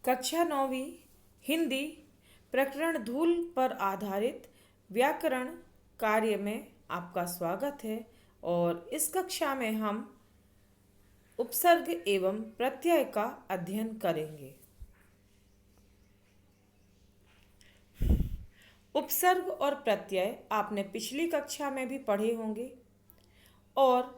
कक्षा 9वीं हिंदी प्रकरण धूल पर आधारित व्याकरण कार्य में आपका स्वागत है। और इस कक्षा में हम उपसर्ग एवं प्रत्यय का अध्ययन करेंगे। उपसर्ग और प्रत्यय आपने पिछली कक्षा में भी पढ़े होंगे और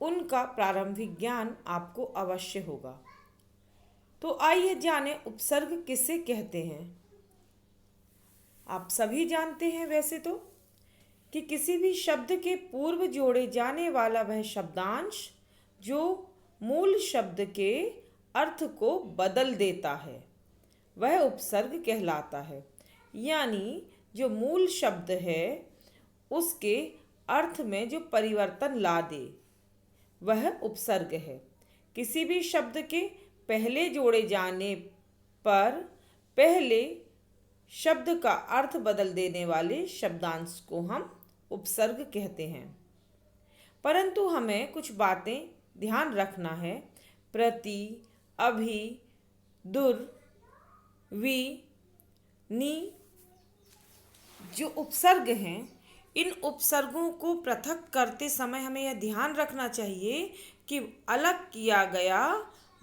उनका प्रारंभिक ज्ञान आपको अवश्य होगा। तो आइए जानें उपसर्ग किसे कहते हैं। आप सभी जानते हैं वैसे तो कि किसी भी शब्द के पूर्व जोड़े जाने वाला वह शब्दांश जो मूल शब्द के अर्थ को बदल देता है वह उपसर्ग कहलाता है। यानी जो मूल शब्द है उसके अर्थ में जो परिवर्तन ला दे वह उपसर्ग है। किसी भी शब्द के पहले जोड़े जाने पर पहले शब्द का अर्थ बदल देने वाले शब्दांश को हम उपसर्ग कहते हैं। परंतु हमें कुछ बातें ध्यान रखना है। प्रति, अभि, दुर, वि, नि जो उपसर्ग हैं, इन उपसर्गों को पृथक करते समय हमें यह ध्यान रखना चाहिए कि अलग किया गया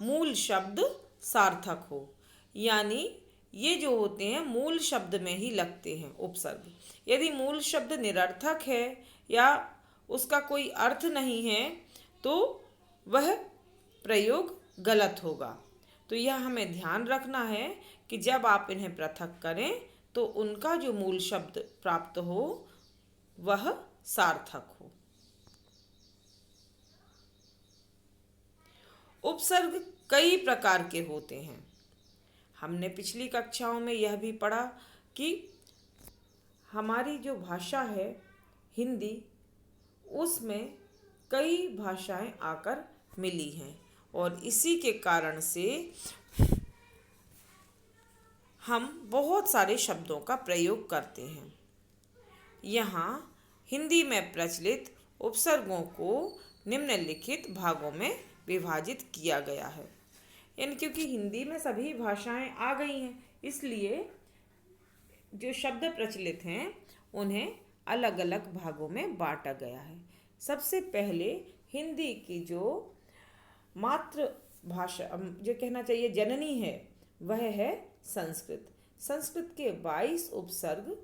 मूल शब्द सार्थक हो। यानी ये जो होते हैं मूल शब्द में ही लगते हैं उपसर्ग। यदि मूल शब्द निरर्थक है या उसका कोई अर्थ नहीं है तो वह प्रयोग गलत होगा। तो यह हमें ध्यान रखना है कि जब आप इन्हें पृथक करें तो उनका जो मूल शब्द प्राप्त हो वह सार्थक हो। उपसर्ग कई प्रकार के होते हैं। हमने पिछली कक्षाओं में यह भी पढ़ा कि हमारी जो भाषा है हिंदी उसमें कई भाषाएं आकर मिली हैं और इसी के कारण से हम बहुत सारे शब्दों का प्रयोग करते हैं। यहाँ हिंदी में प्रचलित उपसर्गों को निम्नलिखित भागों में विभाजित किया गया है। यानी क्योंकि हिंदी में सभी भाषाएं आ गई हैं इसलिए जो शब्द प्रचलित हैं उन्हें अलग अलग भागों में बांटा गया है। सबसे पहले हिंदी की जो मातृ भाषा जो कहना चाहिए जननी है वह है संस्कृत। संस्कृत के 22 उपसर्ग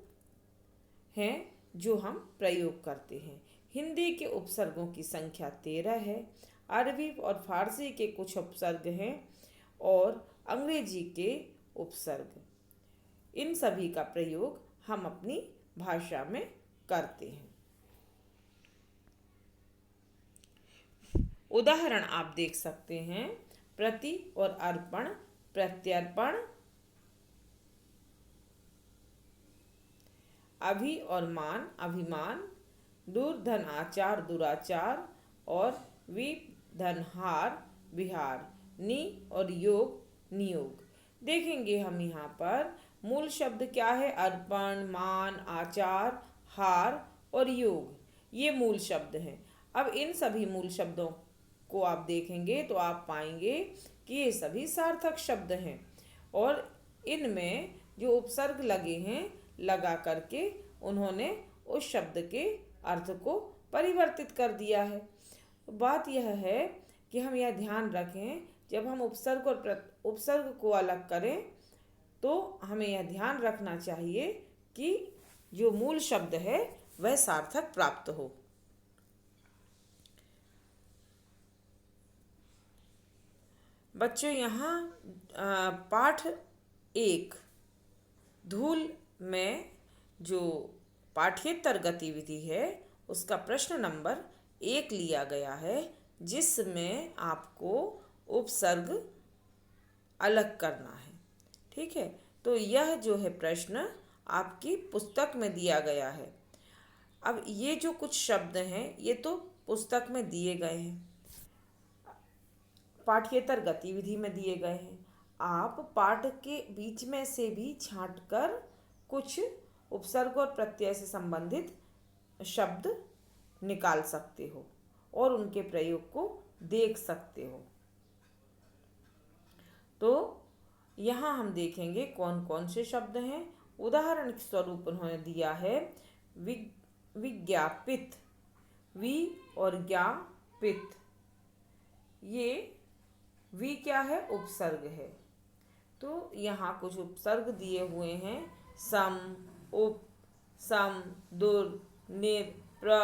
हैं जो हम प्रयोग करते हैं। हिंदी के उपसर्गों की संख्या 13 है। अरबी और फारसी के कुछ उपसर्ग हैं और अंग्रेजी के उपसर्ग। इन सभी का प्रयोग हम अपनी भाषा में करते हैं। उदाहरण आप देख सकते हैं। प्रति और अर्पण, प्रत्यर्पण, अभि और मान, अभिमान, दूर धन आचार, दुराचार और वीप धन हार, विहार, नि और योग, नियोग। देखेंगे हम यहाँ पर मूल शब्द क्या है। अर्पण, मान, आचार, हार और योग ये मूल शब्द हैं। अब इन सभी मूल शब्दों को आप देखेंगे तो आप पाएंगे कि ये सभी सार्थक शब्द हैं और इनमें जो उपसर्ग लगे हैं लगा करके उन्होंने उस शब्द के अर्थ को परिवर्तित कर दिया है। बात यह है कि हम यह ध्यान रखें जब हम उपसर्ग और उपसर्ग को अलग करें तो हमें यह ध्यान रखना चाहिए कि जो मूल शब्द है वह सार्थक प्राप्त हो। बच्चों यहाँ पाठ 1 धूल में जो पाठ्येतर गतिविधि है उसका प्रश्न नंबर 1 लिया गया है जिसमें आपको उपसर्ग अलग करना है। ठीक है, तो यह जो है प्रश्न आपकी पुस्तक में दिया गया है। अब ये जो कुछ शब्द हैं ये तो पुस्तक में दिए गए हैं, पाठ्येतर गतिविधि में दिए गए हैं। आप पाठ के बीच में से भी छांटकर कुछ उपसर्ग और प्रत्यय से संबंधित शब्द निकाल सकते हो और उनके प्रयोग को देख सकते हो। तो यहाँ हम देखेंगे कौन कौन से शब्द हैं। उदाहरण के स्वरूप उन्होंने दिया है विज्ञापित, वि और ज्ञापित। ये वि क्या है? उपसर्ग है। तो यहाँ कुछ उपसर्ग दिए हुए हैं, सम, उप, सम, दुर, निर, प्र,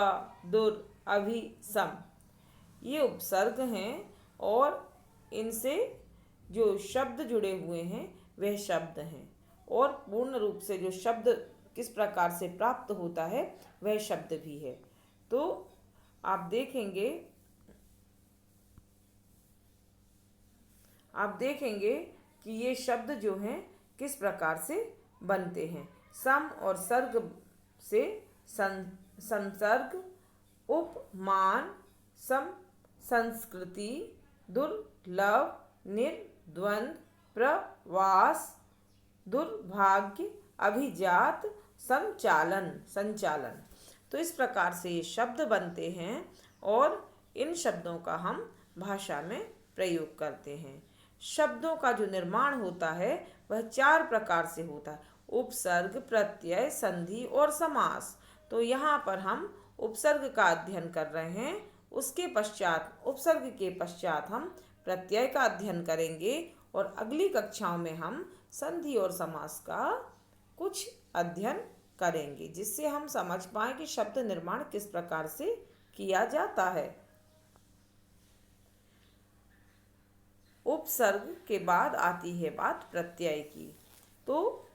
दुर, अभि, सम। ये उपसर्ग हैं और इनसे जो शब्द जुड़े हुए हैं वह शब्द हैं, और पूर्ण रूप से जो शब्द किस प्रकार से प्राप्त होता है वह शब्द भी है। तो आप देखेंगे कि ये शब्द जो हैं किस प्रकार से बनते हैं। सम और सर्ग से संसर्ग, उपमान, सम संस्कृति, दुर्लभ, निर्द्वंद, प्रवास, दुर्भाग्य, अभिजात, संचालन। तो इस प्रकार से ये शब्द बनते हैं और इन शब्दों का हम भाषा में प्रयोग करते हैं। शब्दों का जो निर्माण होता है वह 4 प्रकार से होता है: उपसर्ग, प्रत्यय, संधि और समास। तो यहाँ पर हम उपसर्ग का अध्ययन कर रहे हैं। उसके पश्चात, उपसर्ग के पश्चात हम प्रत्यय का अध्ययन करेंगे और अगली कक्षाओं में हम संधि और समास का कुछ अध्ययन करेंगे, जिससे हम समझ पाएं कि शब्द निर्माण किस प्रकार से किया जाता है। उपसर्ग के बाद आती है बात प्रत्यय की। तो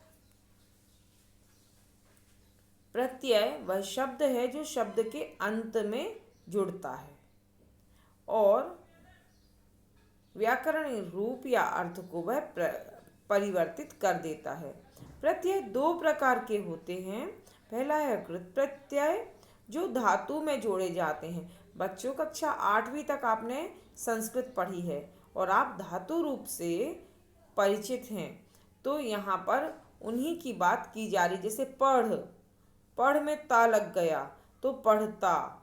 प्रत्यय वह शब्द है जो शब्द के अंत में जुड़ता है और व्याकरणिक रूप या अर्थ को वह परिवर्तित कर देता है। प्रत्यय 2 प्रकार के होते हैं। पहला है कृत प्रत्यय, जो धातु में जोड़े जाते हैं। बच्चों, कक्षा 8वीं तक आपने संस्कृत पढ़ी है और आप धातु रूप से परिचित हैं। तो यहाँ पर उन्हीं की बात की जा रही। जैसे पढ़ में ता लग गया तो पढ़ता,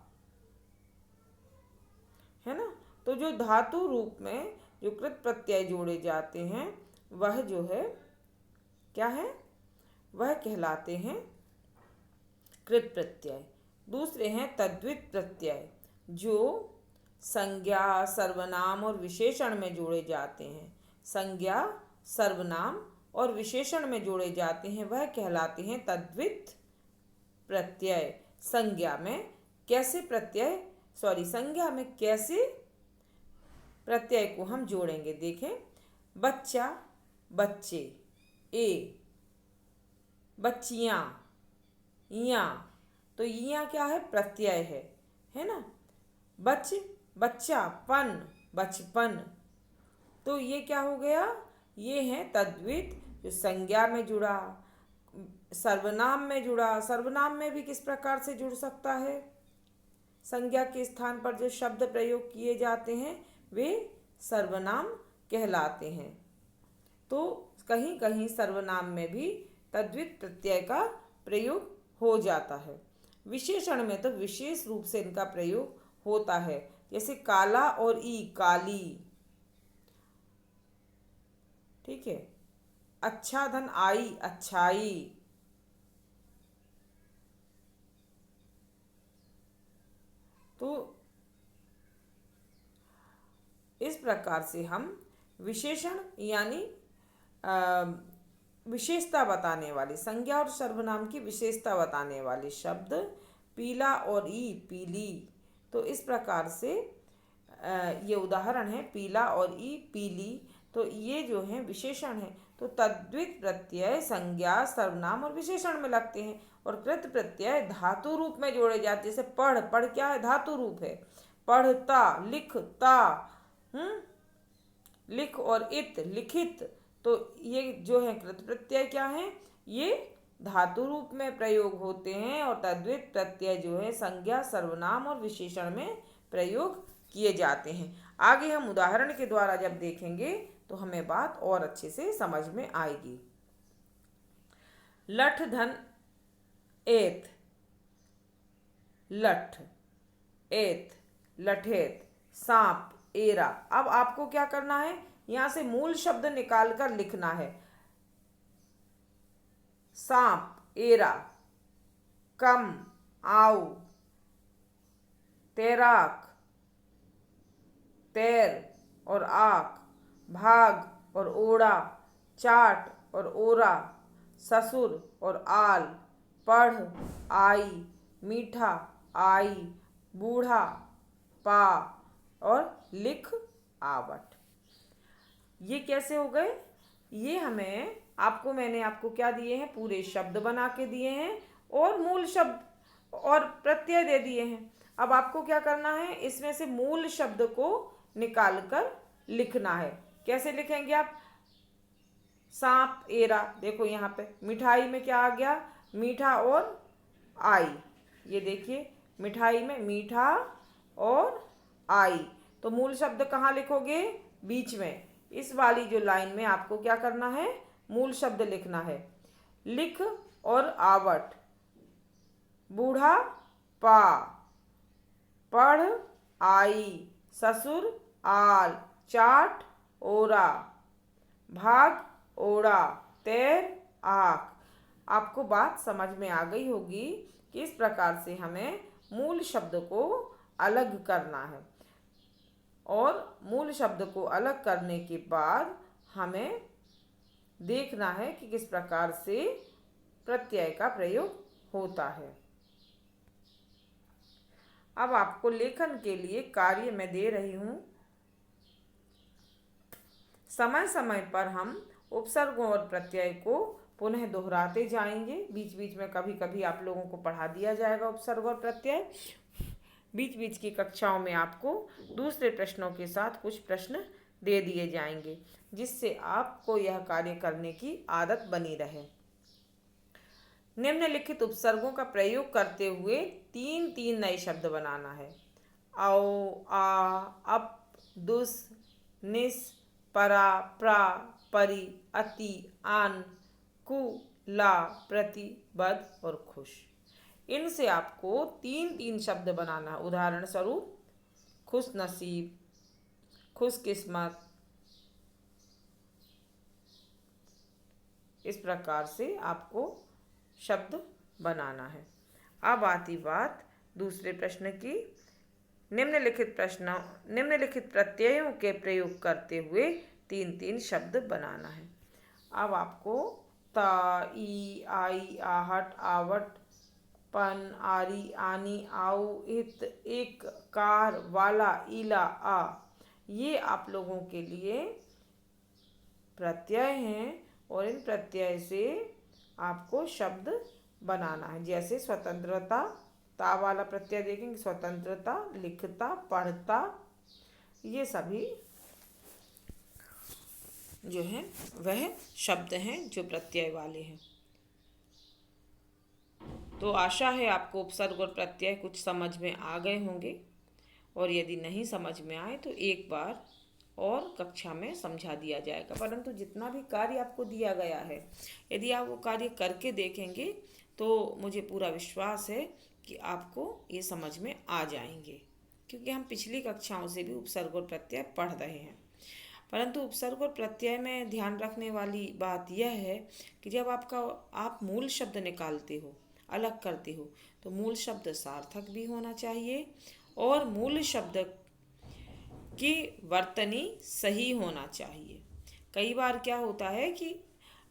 है ना। तो जो धातु रूप में जो कृत प्रत्यय जोड़े जाते हैं वह जो है क्या है? वह कहलाते हैं कृत प्रत्यय। दूसरे हैं तद्वित प्रत्यय, जो संज्ञा, सर्वनाम और विशेषण में जोड़े जाते हैं। संज्ञा, सर्वनाम और विशेषण में जोड़े जाते हैं, वह कहलाते हैं तद्वित प्रत्यय। संज्ञा में कैसे प्रत्यय को हम जोड़ेंगे, देखें। बच्चा, बच्चे, ए, बच्चियाँ, इयाँ। तो इयाँ क्या है? प्रत्यय है ना। बच्चा, पन, बचपन। तो ये क्या हो गया? ये है तद्वित, जो संज्ञा में जुड़ा, सर्वनाम में जुड़ा। सर्वनाम में भी किस प्रकार से जुड़ सकता है? संज्ञा के स्थान पर जो शब्द प्रयोग किए जाते हैं वे सर्वनाम कहलाते हैं। तो कहीं कहीं सर्वनाम में भी तद्वित प्रत्यय का प्रयोग हो जाता है। विशेषण में तो विशेष रूप से इनका प्रयोग होता है, जैसे काला और ई, काली। ठीक है। अच्छा धन आई, अच्छाई। तो इस प्रकार से हम विशेषण यानी विशेषता बताने वाले, संज्ञा और सर्वनाम की विशेषता बताने वाले शब्द पीला और ई, पीली। तो इस प्रकार से ये उदाहरण है, पीला और ई, पीली। तो ये जो है विशेषण है। तो तद्वित प्रत्यय संज्ञा, सर्वनाम और विशेषण में लगते हैं और कृत प्रत्यय धातु रूप में जोड़े जाते हैं। जैसे पढ़ क्या है? धातु रूप है। पढ़ता, लिखता, लिख और इत, लिखित। तो ये जो है कृत प्रत्यय क्या है? ये धातु रूप में प्रयोग होते हैं और तद्वित प्रत्यय जो है संज्ञा, सर्वनाम और विशेषण में प्रयोग किए जाते हैं। आगे हम उदाहरण के द्वारा जब देखेंगे तो हमें बात और अच्छे से समझ में आएगी। लठ धन एत, लठ, एत, लठेत, सांप, एरा। अब आपको क्या करना है? यहाँ से मूल शब्द निकाल कर लिखना है। सांप, एरा, कम, आओ, तैराक, तैर और आक, भाग और ओढ़ा, चाट और ओरा, ससुर और आल, पढ़, आई, मीठा, आई, बूढ़ा, पा और लिख, आवट। ये कैसे हो गए? ये मैंने आपको क्या दिए हैं? पूरे शब्द बना के दिए हैं और मूल शब्द और प्रत्यय दे दिए हैं। अब आपको क्या करना है? इसमें से मूल शब्द को निकाल कर लिखना है। कैसे लिखेंगे आप? सांप, एरा, देखो यहाँ पे मिठाई में क्या आ गया? मीठा और आई। ये देखिए, मिठाई में मीठा और आई। तो मूल शब्द कहाँ लिखोगे? बीच में। इस वाली जो लाइन में आपको क्या करना है? मूल शब्द लिखना है। लिख और आवट, बूढ़ा, पा, पढ़, आई, ससुर, आल, चाट, ओरा, भाग, ओढ़ा, तैर, आक। आपको बात समझ में आ गई होगी कि इस प्रकार से हमें मूल शब्द को अलग करना है और मूल शब्द को अलग करने के बाद हमें देखना है कि किस प्रकार से प्रत्यय का प्रयोग होता है। अब आपको लेखन के लिए कार्य मैं दे रही हूँ। समय समय पर हम उपसर्गों और प्रत्यय को पुनः दोहराते जाएंगे। बीच बीच में कभी कभी आप लोगों को पढ़ा दिया जाएगा उपसर्ग और प्रत्यय। बीच बीच की कक्षाओं में आपको दूसरे प्रश्नों के साथ कुछ प्रश्न दे दिए जाएंगे, जिससे आपको यह कार्य करने की आदत बनी रहे। निम्नलिखित उपसर्गों का प्रयोग करते हुए तीन नए शब्द बनाना है। आओ, आ, अप, दुस, निस, परा, प्रा, परि, अति, आन, कु, ला, प्रति, बद और खुश। इनसे आपको तीन शब्द बनाना। उदाहरण स्वरूप खुश नसीब, खुश किस्मत। इस प्रकार से आपको शब्द बनाना है। अब आती बात दूसरे प्रश्न की। निम्नलिखित प्रत्ययों के प्रयोग करते हुए तीन शब्द बनाना है। अब आपको ता, ई, आई, आहट, आवट, पन, आरी, आनी, आओ, इत, एक, कार, वाला, ईला, आ, ये आप लोगों के लिए प्रत्यय हैं और इन प्रत्यय से आपको शब्द बनाना है। जैसे स्वतंत्रता, ता वाला प्रत्यय देखेंगे, स्वतंत्रता, लिखता, पढ़ता, ये सभी जो हैं वह शब्द हैं जो प्रत्यय वाले हैं। तो आशा है आपको उपसर्ग और प्रत्यय कुछ समझ में आ गए होंगे, और यदि नहीं समझ में आए तो एक बार और कक्षा में समझा दिया जाएगा। परंतु जितना भी कार्य आपको दिया गया है, यदि आप वो कार्य करके देखेंगे तो मुझे पूरा विश्वास है कि आपको ये समझ में आ जाएंगे, क्योंकि हम पिछली कक्षाओं से भी उपसर्ग और प्रत्यय पढ़ रहे हैं। परंतु उपसर्ग और प्रत्यय में ध्यान रखने वाली बात यह है कि जब आप मूल शब्द निकालते हो, अलग करते हो, तो मूल शब्द सार्थक भी होना चाहिए और मूल शब्द की वर्तनी सही होना चाहिए। कई बार क्या होता है कि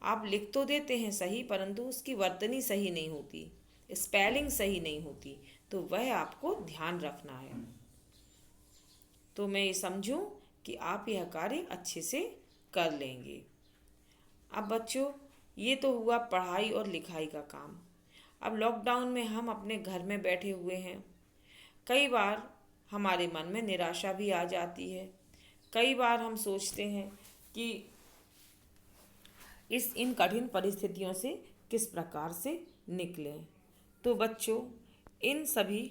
आप लिख तो देते हैं सही, परंतु उसकी वर्तनी सही नहीं होती, स्पेलिंग सही नहीं होती, तो वह आपको ध्यान रखना है। तो मैं ये समझूं कि आप यह कार्य अच्छे से कर लेंगे। अब बच्चों, ये तो हुआ पढ़ाई और लिखाई का काम। अब लॉकडाउन में हम अपने घर में बैठे हुए हैं। कई बार हमारे मन में निराशा भी आ जाती है। कई बार हम सोचते हैं कि इन कठिन परिस्थितियों से किस प्रकार से निकलें। तो बच्चों, इन सभी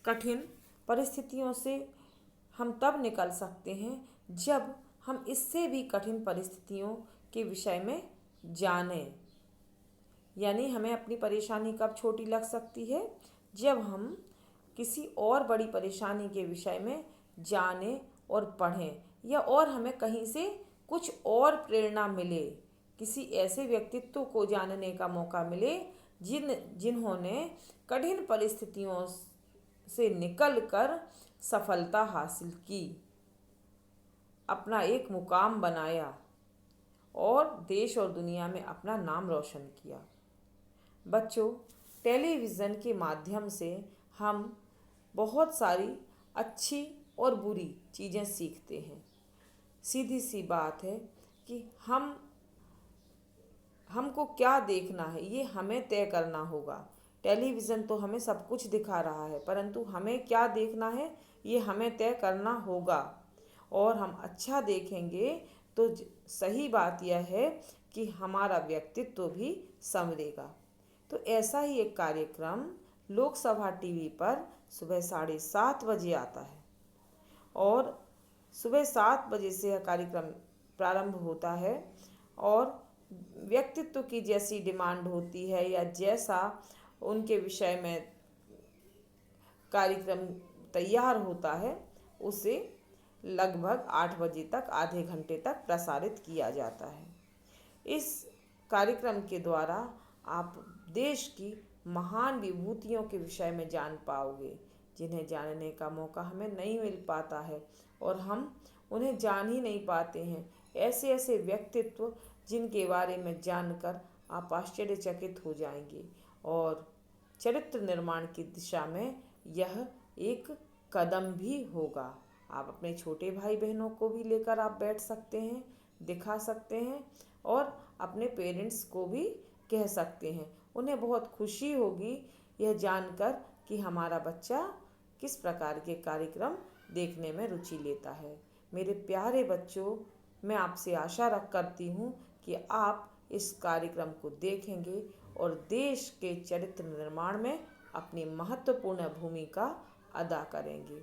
कठिन परिस्थितियों से हम तब निकल सकते हैं जब हम इससे भी कठिन परिस्थितियों के विषय में जानें। यानी हमें अपनी परेशानी कब छोटी लग सकती है? जब हम किसी और बड़ी परेशानी के विषय में जानें और पढ़ें, या और हमें कहीं से कुछ और प्रेरणा मिले, किसी ऐसे व्यक्तित्व को जानने का मौका मिले जिन्होंने कठिन परिस्थितियों से निकलकर सफलता हासिल की, अपना एक मुकाम बनाया और देश और दुनिया में अपना नाम रोशन किया। बच्चों, टेलीविज़न के माध्यम से हम बहुत सारी अच्छी और बुरी चीज़ें सीखते हैं। सीधी सी बात है कि हमको क्या देखना है ये हमें तय करना होगा। टेलीविज़न तो हमें सब कुछ दिखा रहा है, परंतु हमें क्या देखना है ये हमें तय करना होगा। और हम अच्छा देखेंगे तो सही बात यह है कि हमारा व्यक्तित्व भी संवरेगा। तो ऐसा ही एक कार्यक्रम लोकसभा टीवी पर सुबह 7:30 बजे आता है और सुबह 7 बजे से यह कार्यक्रम प्रारंभ होता है और व्यक्तित्व की जैसी डिमांड होती है या जैसा उनके विषय में कार्यक्रम तैयार होता है उसे लगभग 8 बजे तक आधे घंटे तक प्रसारित किया जाता है। इस कार्यक्रम के द्वारा आप देश की महान विभूतियों के विषय में जान पाओगे, जिन्हें जानने का मौका हमें नहीं मिल पाता है और हम उन्हें जान ही नहीं पाते हैं। ऐसे ऐसे व्यक्तित्व जिनके बारे में जानकर आप आश्चर्यचकित हो जाएंगे और चरित्र निर्माण की दिशा में यह एक कदम भी होगा। आप अपने छोटे भाई बहनों को भी लेकर आप बैठ सकते हैं, दिखा सकते हैं और अपने पेरेंट्स को भी कह सकते हैं। उन्हें बहुत खुशी होगी यह जानकर कि हमारा बच्चा किस प्रकार के कार्यक्रम देखने में रुचि लेता है। मेरे प्यारे बच्चों, मैं आपसे आशा करती हूँ कि आप इस कार्यक्रम को देखेंगे और देश के चरित्र निर्माण में अपनी महत्वपूर्ण भूमिका अदा करेंगे।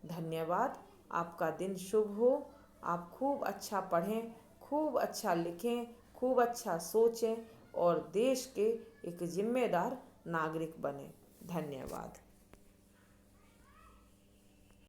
धन्यवाद। आपका दिन शुभ हो। आप खूब अच्छा पढ़ें, खूब अच्छा लिखें, खूब अच्छा सोचें और देश के एक जिम्मेदार नागरिक बने। धन्यवाद।